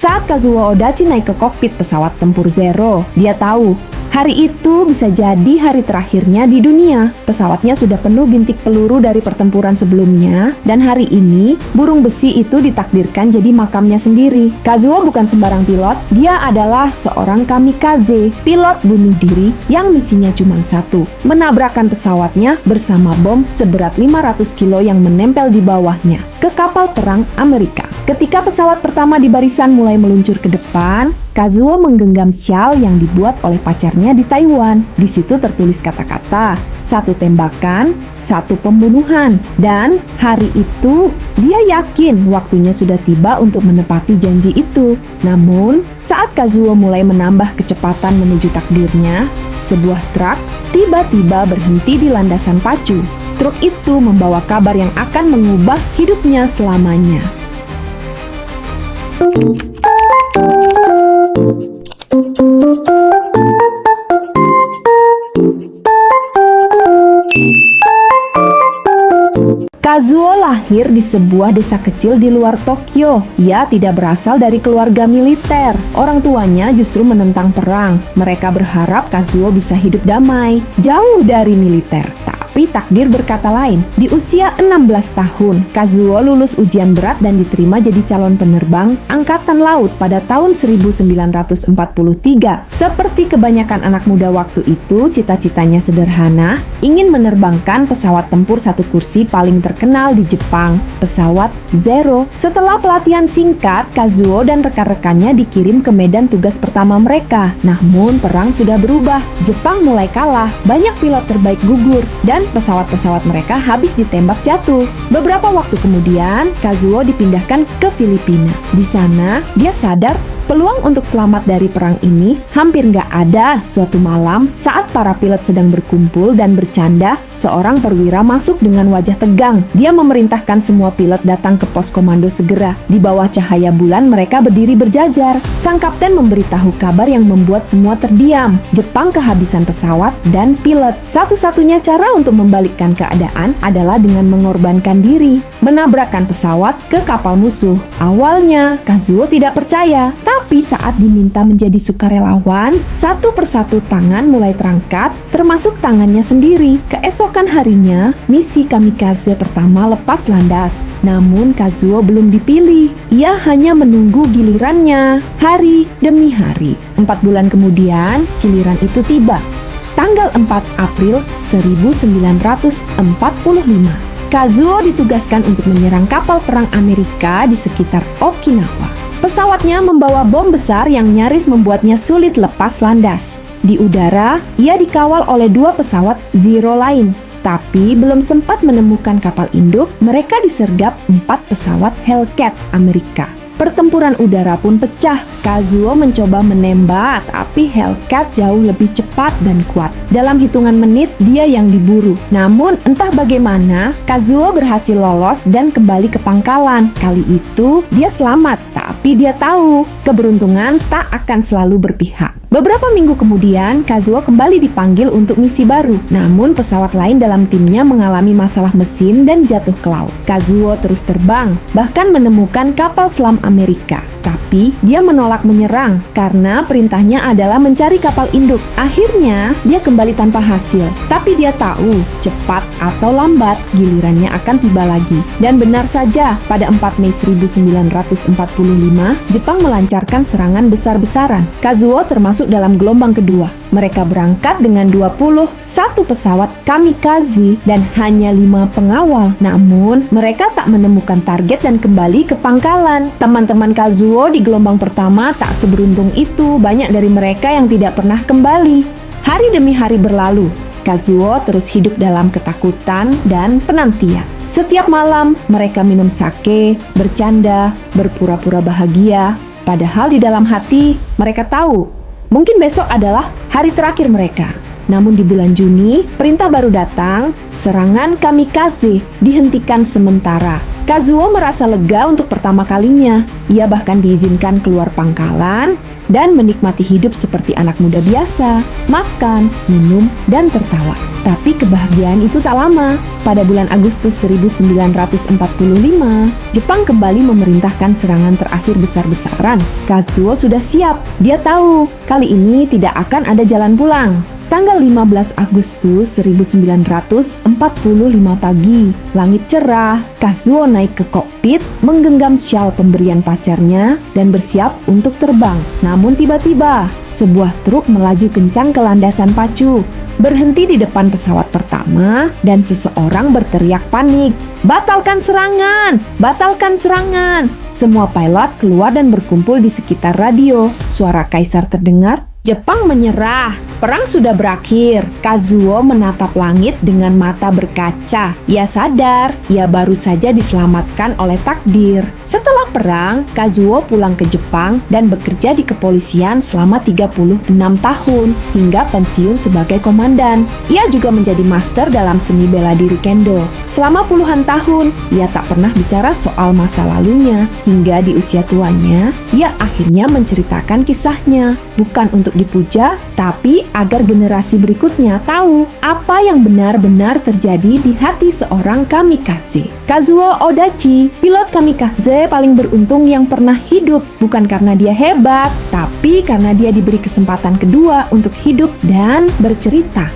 Saat Kazuo Odachi naik ke kokpit pesawat tempur Zero, dia tahu hari itu bisa jadi hari terakhirnya di dunia. Pesawatnya sudah penuh bintik peluru dari pertempuran sebelumnya, dan hari ini burung besi itu ditakdirkan jadi makamnya sendiri. Kazuo bukan sembarang pilot, dia adalah seorang kamikaze, pilot bunuh diri yang misinya cuma satu, menabrakkan pesawatnya bersama bom seberat 500 kilo yang menempel di bawahnya ke kapal perang Amerika. Ketika pesawat pertama di barisan mulai meluncur ke depan, Kazuo menggenggam syal yang dibuat oleh pacarnya di Taiwan. Di situ tertulis kata-kata, "Satu tembakan, satu pembunuhan." Dan hari itu, dia yakin waktunya sudah tiba untuk menepati janji itu. Namun, saat Kazuo mulai menambah kecepatan menuju takdirnya, sebuah truk tiba-tiba berhenti di landasan pacu. Truk itu membawa kabar yang akan mengubah hidupnya selamanya. Kazuo lahir di sebuah desa kecil di luar Tokyo. Ia tidak berasal dari keluarga militer. Orang tuanya justru menentang perang. Mereka berharap Kazuo bisa hidup damai, jauh dari militer. Tapi takdir berkata lain. Di usia 16 tahun, Kazuo lulus ujian berat dan diterima jadi calon penerbang Angkatan Laut pada tahun 1943. Seperti kebanyakan anak muda waktu itu, cita-citanya sederhana, ingin menerbangkan pesawat tempur satu kursi paling terkenal di Jepang, pesawat Zero. Setelah pelatihan singkat, Kazuo dan rekan-rekannya dikirim ke medan tugas pertama mereka. Namun perang sudah berubah. Jepang mulai kalah, banyak pilot terbaik gugur, dan pesawat-pesawat mereka habis ditembak jatuh. Beberapa waktu kemudian, Kazuo dipindahkan ke Filipina. Di sana, dia sadar peluang untuk selamat dari perang ini hampir nggak ada. Suatu malam, saat para pilot sedang berkumpul dan bercanda, seorang perwira masuk dengan wajah tegang. Dia memerintahkan semua pilot datang ke pos komando segera. Di bawah cahaya bulan, mereka berdiri berjajar. Sang kapten memberitahu kabar yang membuat semua terdiam. Jepang kehabisan pesawat dan pilot. Satu-satunya cara untuk membalikkan keadaan adalah dengan mengorbankan diri, menabrakkan pesawat ke kapal musuh. Awalnya, Kazuo tidak percaya. Tapi saat diminta menjadi sukarelawan, satu persatu tangan mulai terangkat, termasuk tangannya sendiri. Keesokan harinya, misi kamikaze pertama lepas landas. Namun Kazuo belum dipilih. Ia hanya menunggu gilirannya, hari demi hari. 4 bulan kemudian, giliran itu tiba. Tanggal 4 April 1945. Kazuo ditugaskan untuk menyerang kapal perang Amerika di sekitar Okinawa. Pesawatnya membawa bom besar yang nyaris membuatnya sulit lepas landas. Di udara, ia dikawal oleh 2 pesawat Zero lain. Tapi belum sempat menemukan kapal induk, mereka disergap 4 pesawat Hellcat Amerika. Pertempuran udara pun pecah. Kazuo mencoba menembak, tapi Hellcat jauh lebih cepat dan kuat. Dalam hitungan menit, dia yang diburu. Namun, entah bagaimana, Kazuo berhasil lolos dan kembali ke pangkalan. Kali itu, dia selamat, tapi dia tahu keberuntungan tak akan selalu berpihak. Beberapa minggu kemudian, Kazuo kembali dipanggil untuk misi baru. Namun, pesawat lain dalam timnya mengalami masalah mesin dan jatuh ke laut. Kazuo terus terbang, bahkan menemukan kapal selam Amerika. Tapi, dia menolak menyerang karena perintahnya adalah mencari kapal induk. Akhirnya, dia kembali tanpa hasil. Tapi dia tahu, cepat atau lambat, gilirannya akan tiba lagi. Dan benar saja, pada 4 Mei 1945, Jepang melancarkan serangan besar-besaran. Kazuo termasuk dalam gelombang kedua. Mereka berangkat dengan 21 pesawat kamikaze dan hanya 5 pengawal. Namun, mereka tak menemukan target dan kembali ke pangkalan. Teman-teman Kazuo di gelombang pertama tak seberuntung itu. Banyak dari mereka yang tidak pernah kembali. Hari demi hari berlalu. Kazuo terus hidup dalam ketakutan dan penantian. Setiap malam, mereka minum sake, bercanda, berpura-pura bahagia. Padahal di dalam hati, mereka tahu mungkin besok adalah hari terakhir mereka. Namun di bulan Juni, perintah baru datang, serangan kamikaze dihentikan sementara. Kazuo merasa lega untuk pertama kalinya. Ia bahkan diizinkan keluar pangkalan dan menikmati hidup seperti anak muda biasa, makan, minum, dan tertawa. Tapi kebahagiaan itu tak lama. Pada bulan Agustus 1945, Jepang kembali memerintahkan serangan terakhir besar-besaran. Kazuo sudah siap. Dia tahu, kali ini tidak akan ada jalan pulang. Tanggal 15 Agustus 1945 pagi, langit cerah. Kazuo naik ke kokpit, menggenggam syal pemberian pacarnya, dan bersiap untuk terbang. Namun tiba-tiba, sebuah truk melaju kencang ke landasan pacu, berhenti di depan pesawat pertama, dan seseorang berteriak panik, "Batalkan serangan! Batalkan serangan!" Semua pilot keluar dan berkumpul di sekitar radio. Suara kaisar terdengar, "Jepang menyerah, perang sudah berakhir." Kazuo menatap langit dengan mata berkaca. Ia sadar, ia baru saja diselamatkan oleh takdir. Setelah perang, Kazuo pulang ke Jepang dan bekerja di kepolisian selama 36 tahun, hingga pensiun sebagai komandan. Ia juga menjadi master dalam seni bela diri kendo. Selama puluhan tahun, ia tak pernah bicara soal masa lalunya. Hingga di usia tuanya, ia akhirnya menceritakan kisahnya, bukan untuk dipuja, tapi agar generasi berikutnya tahu apa yang benar-benar terjadi di hati seorang kamikaze. Kazuo Odachi, pilot kamikaze paling beruntung yang pernah hidup, bukan karena dia hebat, tapi karena dia diberi kesempatan kedua untuk hidup dan bercerita.